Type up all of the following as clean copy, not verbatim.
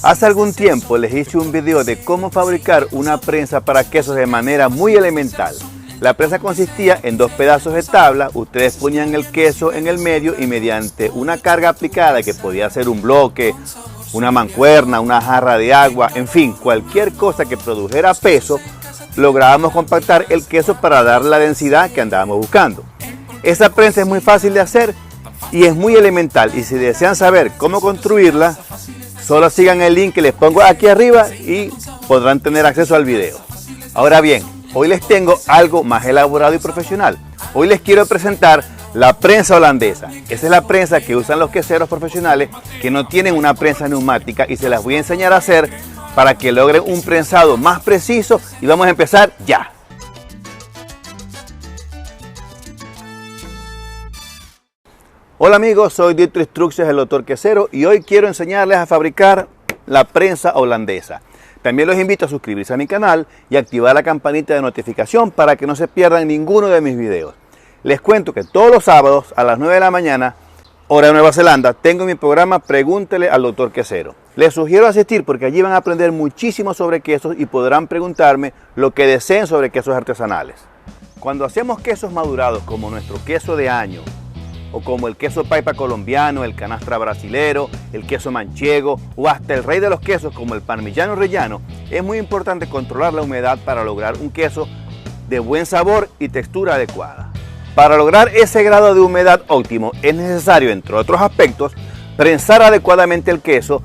Hace algún tiempo les hice un video de cómo fabricar una prensa para quesos de manera muy elemental. La prensa consistía en dos pedazos de tabla, ustedes ponían el queso en el medio y mediante una carga aplicada que podía ser un bloque, una mancuerna, una jarra de agua, en fin, cualquier cosa que produjera peso, lográbamos compactar el queso para dar la densidad que andábamos buscando. Esa prensa es muy fácil de hacer y es muy elemental, y si desean saber cómo construirla, solo sigan el link que les pongo aquí arriba y podrán tener acceso al video. Ahora bien, hoy les tengo algo más elaborado y profesional. Hoy les quiero presentar la prensa holandesa. Esa es la prensa que usan los queseros profesionales que no tienen una prensa neumática, y se las voy a enseñar a hacer para que logren un prensado más preciso, y vamos a empezar ya. Hola amigos, soy Dito Instructions, el doctor quesero, y hoy quiero enseñarles a fabricar la prensa holandesa. También los invito a suscribirse a mi canal y activar la campanita de notificación para que no se pierdan ninguno de mis videos. Les cuento que todos los sábados a las 9 de la mañana, hora de Nueva Zelanda, tengo mi programa Pregúntele al doctor quesero. Les sugiero asistir porque allí van a aprender muchísimo sobre quesos y podrán preguntarme lo que deseen sobre quesos artesanales. Cuando hacemos quesos madurados como nuestro queso de año, o como el queso paipa colombiano, el canastra brasilero, el queso manchego o hasta el rey de los quesos como el parmigiano reggiano, es muy importante controlar la humedad para lograr un queso de buen sabor y textura adecuada. Para lograr ese grado de humedad óptimo es necesario, entre otros aspectos, prensar adecuadamente el queso,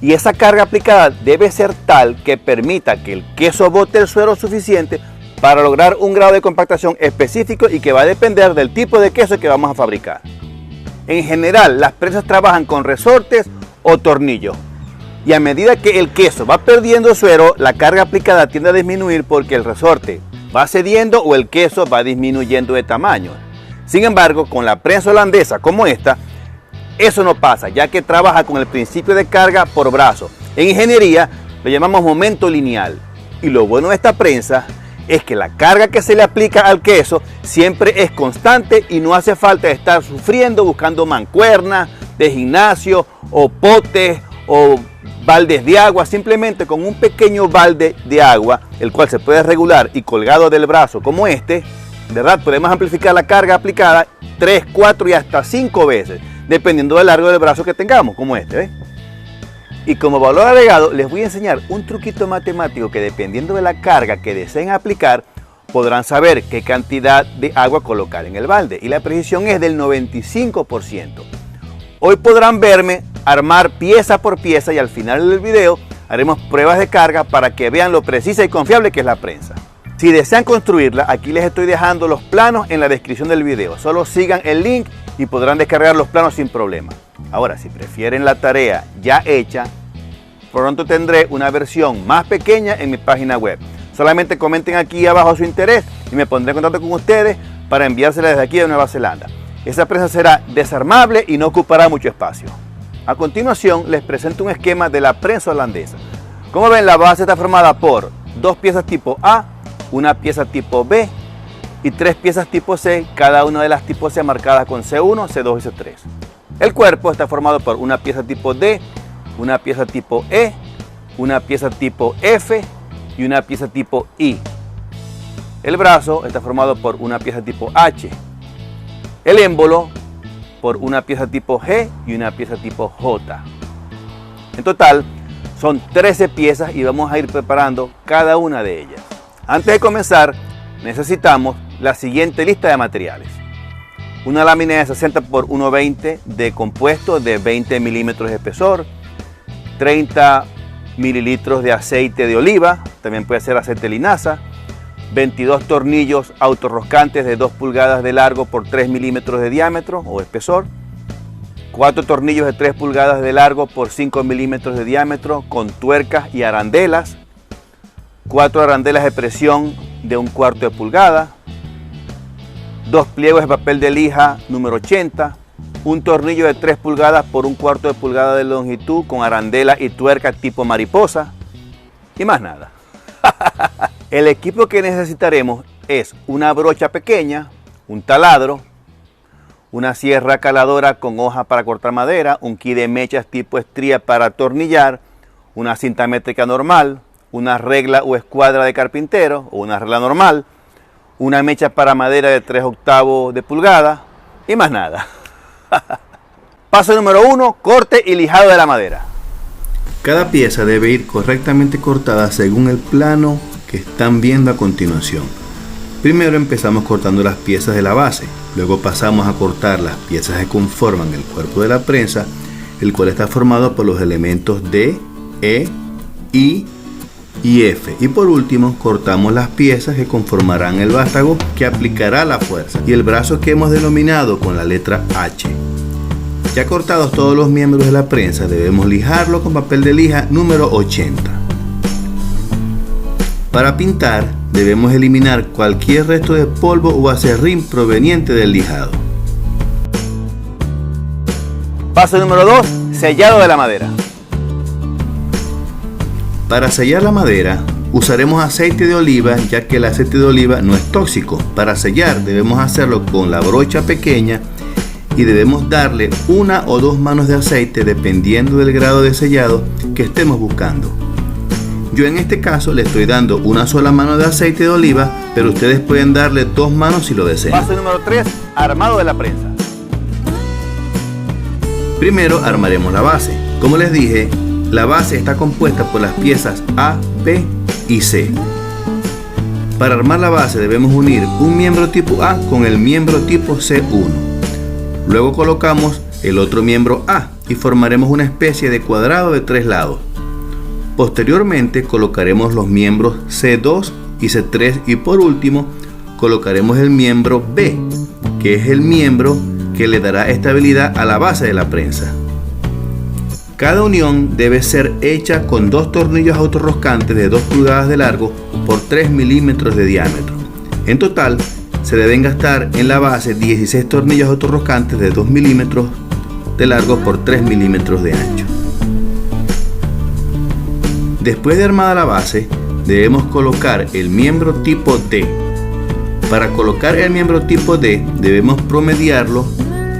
y esa carga aplicada debe ser tal que permita que el queso bote el suero suficiente para lograr un grado de compactación específico y que va a depender del tipo de queso que vamos a fabricar. En general, las prensas trabajan con resortes o tornillos, y a medida que el queso va perdiendo suero, la carga aplicada tiende a disminuir porque el resorte va cediendo o el queso va disminuyendo de tamaño. Sin embargo, con la prensa holandesa como esta, eso no pasa, ya que trabaja con el principio de carga por brazo. En ingeniería lo llamamos momento lineal, y lo bueno de esta prensa es que la carga que se le aplica al queso siempre es constante y no hace falta estar sufriendo buscando mancuernas de gimnasio o potes o baldes de agua. Simplemente con un pequeño balde de agua, el cual se puede regular y colgado del brazo como este, ¿verdad? Podemos amplificar la carga aplicada 3, 4 y hasta 5 veces, dependiendo del largo del brazo que tengamos, como este, ¿ves? Y como valor agregado les voy a enseñar un truquito matemático que, dependiendo de la carga que deseen aplicar, podrán saber qué cantidad de agua colocar en el balde, y la precisión es del 95%. Hoy podrán verme armar pieza por pieza, y al final del video haremos pruebas de carga para que vean lo precisa y confiable que es la prensa. Si desean construirla, aquí les estoy dejando los planos en la descripción del video. Solo sigan el link y podrán descargar los planos sin problema. Ahora, si prefieren la tarea ya hecha, pronto tendré una versión más pequeña en mi página web. Solamente comenten aquí abajo su interés y me pondré en contacto con ustedes para enviársela desde aquí de Nueva Zelanda. Esa prensa será desarmable y no ocupará mucho espacio. A continuación les presento un esquema de la prensa holandesa. Como ven, la base está formada por dos piezas tipo A, una pieza tipo B y tres piezas tipo C, cada una de las tipo C marcadas con C1, C2 y C3. El cuerpo está formado por una pieza tipo D, una pieza tipo E, una pieza tipo F y una pieza tipo I. El brazo está formado por una pieza tipo H. El émbolo por una pieza tipo G y una pieza tipo J. En total son 13 piezas y vamos a ir preparando cada una de ellas. Antes de comenzar, necesitamos la siguiente lista de materiales. Una lámina de 60 por 1,20 de compuesto de 20 milímetros de espesor, 30 mililitros de aceite de oliva, también puede ser aceite de linaza, 22 tornillos autorroscantes de 2 pulgadas de largo por 3 milímetros de diámetro o espesor, 4 tornillos de 3 pulgadas de largo por 5 milímetros de diámetro con tuercas y arandelas, 4 arandelas de presión de 1/4 de pulgada, 2 pliegos de papel de lija número 80, un tornillo de 3 pulgadas por 1/4 de pulgada de longitud con arandela y tuerca tipo mariposa, y más nada. El equipo que necesitaremos es una brocha pequeña, un taladro, una sierra caladora con hoja para cortar madera, un kit de mechas tipo estría para atornillar, una cinta métrica normal, una regla o escuadra de carpintero o una regla normal, una mecha para madera de 3/8 de pulgada y más nada. Paso número 1, corte y lijado de la madera. Cada pieza debe ir correctamente cortada según el plano que están viendo a continuación. Primero empezamos cortando las piezas de la base, luego pasamos a cortar las piezas que conforman el cuerpo de la prensa, el cual está formado por los elementos D, E, I y F. Y por último cortamos las piezas que conformarán el vástago que aplicará la fuerza y el brazo que hemos denominado con la letra H. Ya cortados todos los miembros de la prensa, debemos lijarlo con papel de lija número 80. Para pintar, debemos eliminar cualquier resto de polvo o acerrín proveniente del lijado. Paso número 2, sellado de la madera. Para sellar la madera, usaremos aceite de oliva, ya que el aceite de oliva no es tóxico. Para sellar, debemos hacerlo con la brocha pequeña y debemos darle 1 o 2 manos de aceite dependiendo del grado de sellado que estemos buscando. Yo en este caso le estoy dando una sola mano de aceite de oliva, pero ustedes pueden darle 2 manos si lo desean. Paso número 3, armado de la prensa. Primero armaremos la base. Como les dije, la base está compuesta por las piezas A, B y C. Para armar la base debemos unir un miembro tipo A con el miembro tipo C1. Luego colocamos el otro miembro A y formaremos una especie de cuadrado de 3 lados. Posteriormente colocaremos los miembros C2 y C3 y por último colocaremos el miembro B, que es el miembro que le dará estabilidad a la base de la prensa. Cada unión debe ser hecha con 2 tornillos autorroscantes de 2 pulgadas de largo por 3 milímetros de diámetro. En total se deben gastar en la base 16 tornillos autorroscantes de 2 milímetros de largo por 3 milímetros de ancho. Después de armada la base, debemos colocar el miembro tipo D. Para colocar el miembro tipo D, debemos promediarlo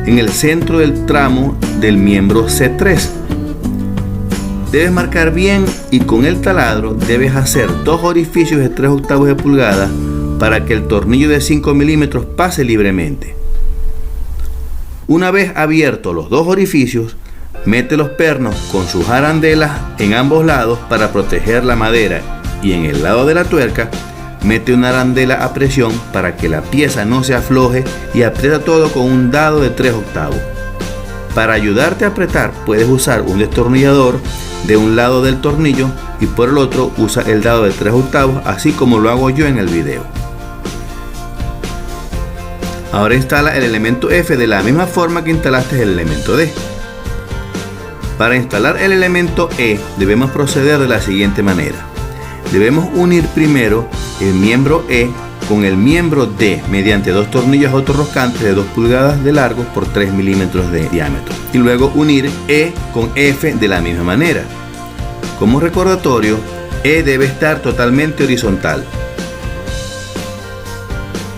en el centro del tramo del miembro C3. Debes marcar bien y con el taladro debes hacer 2 orificios de 3/8 de pulgada para que el tornillo de 5 milímetros pase libremente. Una vez abiertos los 2 orificios, mete los pernos con sus arandelas en ambos lados para proteger la madera y en el lado de la tuerca mete una arandela a presión para que la pieza no se afloje y aprieta todo con un dado de 3/8. Para ayudarte a apretar puedes usar un destornillador de un lado del tornillo y por el otro usa el dado de 3/8, así como lo hago yo en el video. Ahora instala el elemento F de la misma forma que instalaste el elemento D. Para instalar el elemento E debemos proceder de la siguiente manera. Debemos unir primero el miembro E con el miembro D mediante 2 tornillos autorroscantes de 2 pulgadas de largo por 3 milímetros de diámetro y luego unir E con F de la misma manera. Como recordatorio, E debe estar totalmente horizontal.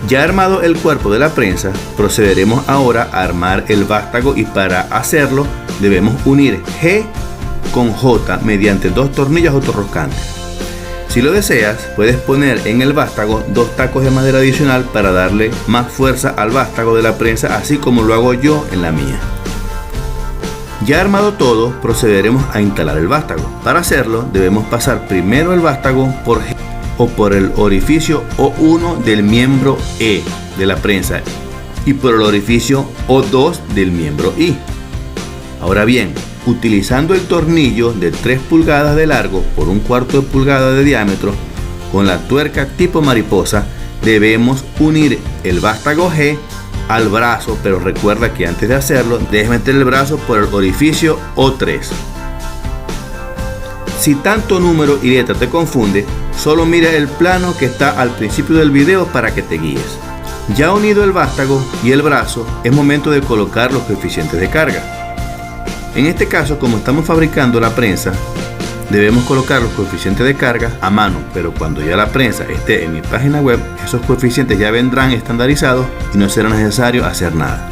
Ya armado el cuerpo de la prensa, procederemos ahora a armar el vástago y para hacerlo debemos unir G con J mediante 2 tornillos autorroscantes. Si lo deseas, puedes poner en el vástago 2 tacos de madera adicional para darle más fuerza al vástago de la prensa, así como lo hago yo en la mía. Ya armado todo, procederemos a instalar el vástago. Para hacerlo, debemos pasar primero el vástago por G o por el orificio O1 del miembro E de la prensa y por el orificio O2 del miembro I. Ahora bien, utilizando el tornillo de 3 pulgadas de largo por 1/4 de pulgada de diámetro, con la tuerca tipo mariposa, debemos unir el vástago G al brazo, pero recuerda que antes de hacerlo, debes meter el brazo por el orificio O3. Si tanto número y letra te confunde, solo mira el plano que está al principio del video para que te guíes. Ya unido el vástago y el brazo, es momento de colocar los coeficientes de carga. En este caso, como estamos fabricando la prensa, debemos colocar los coeficientes de carga a mano, pero cuando ya la prensa esté en mi página web, esos coeficientes ya vendrán estandarizados y no será necesario hacer nada.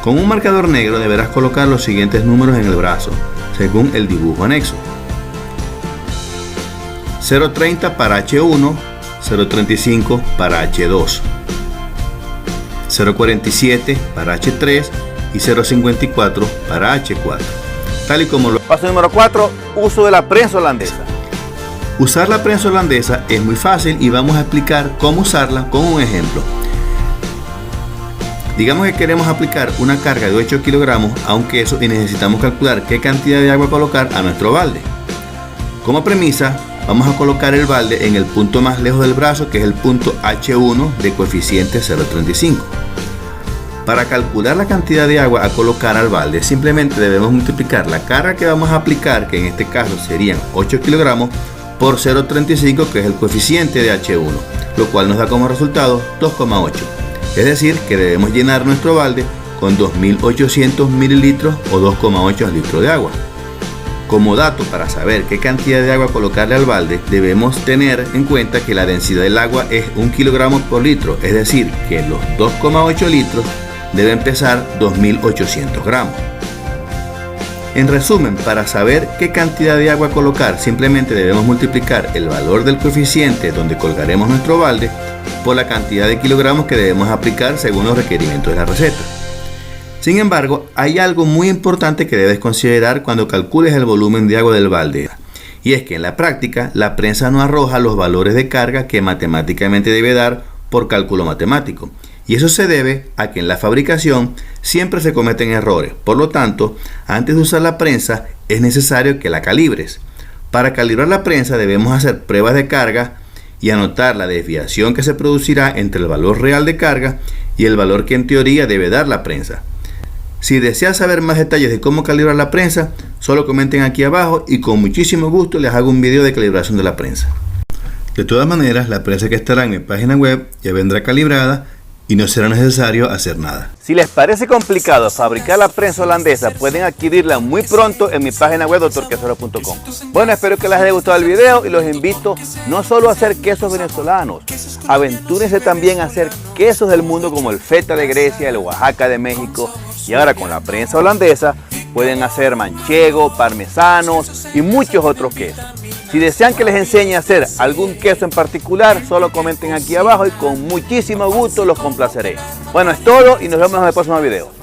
Con un marcador negro deberás colocar los siguientes números en el brazo, según el dibujo anexo. 0.30 para H1, 0.35 para H2, 0.47 para H3 y 0.54 para H4. Tal y como lo... Paso número 4, uso de la prensa holandesa. Usar la prensa holandesa es muy fácil y vamos a explicar cómo usarla con un ejemplo. Digamos que queremos aplicar una carga de 8 kilogramos a un queso y necesitamos calcular qué cantidad de agua colocar a nuestro balde. Como premisa, vamos a colocar el balde en el punto más lejos del brazo, que es el punto H1 de coeficiente 0.35. Para calcular la cantidad de agua a colocar al balde, simplemente debemos multiplicar la carga que vamos a aplicar, que en este caso serían 8 kilogramos, por 0.35, que es el coeficiente de H1, lo cual nos da como resultado 2,8. Es decir, que debemos llenar nuestro balde con 2.800 mililitros o 2,8 litros de agua. Como dato para saber qué cantidad de agua colocarle al balde, debemos tener en cuenta que la densidad del agua es 1 kilogramo por litro, es decir, que los 2,8 litros deben pesar 2.800 gramos. En resumen, para saber qué cantidad de agua colocar, simplemente debemos multiplicar el valor del coeficiente donde colgaremos nuestro balde por la cantidad de kilogramos que debemos aplicar según los requerimientos de la receta. Sin embargo, hay algo muy importante que debes considerar cuando calcules el volumen de agua del balde, y es que en la práctica la prensa no arroja los valores de carga que matemáticamente debe dar por cálculo matemático, y eso se debe a que en la fabricación siempre se cometen errores. Por lo tanto, antes de usar la prensa es necesario que la calibres. Para calibrar la prensa debemos hacer pruebas de carga y anotar la desviación que se producirá entre el valor real de carga y el valor que en teoría debe dar la prensa. Si deseas saber más detalles de cómo calibrar la prensa, solo comenten aquí abajo y con muchísimo gusto les hago un video de calibración de la prensa. De todas maneras, la prensa que estará en mi página web ya vendrá calibrada y no será necesario hacer nada. Si les parece complicado fabricar la prensa holandesa, pueden adquirirla muy pronto en mi página web drquesero.com. Bueno, espero que les haya gustado el video y los invito no solo a hacer quesos venezolanos, aventúrense también a hacer quesos del mundo como el feta de Grecia, el Oaxaca de México, y ahora con la prensa holandesa pueden hacer manchego, parmesanos y muchos otros quesos. Si desean que les enseñe a hacer algún queso en particular, solo comenten aquí abajo y con muchísimo gusto los complaceré. Bueno, es todo y nos vemos en el próximo video.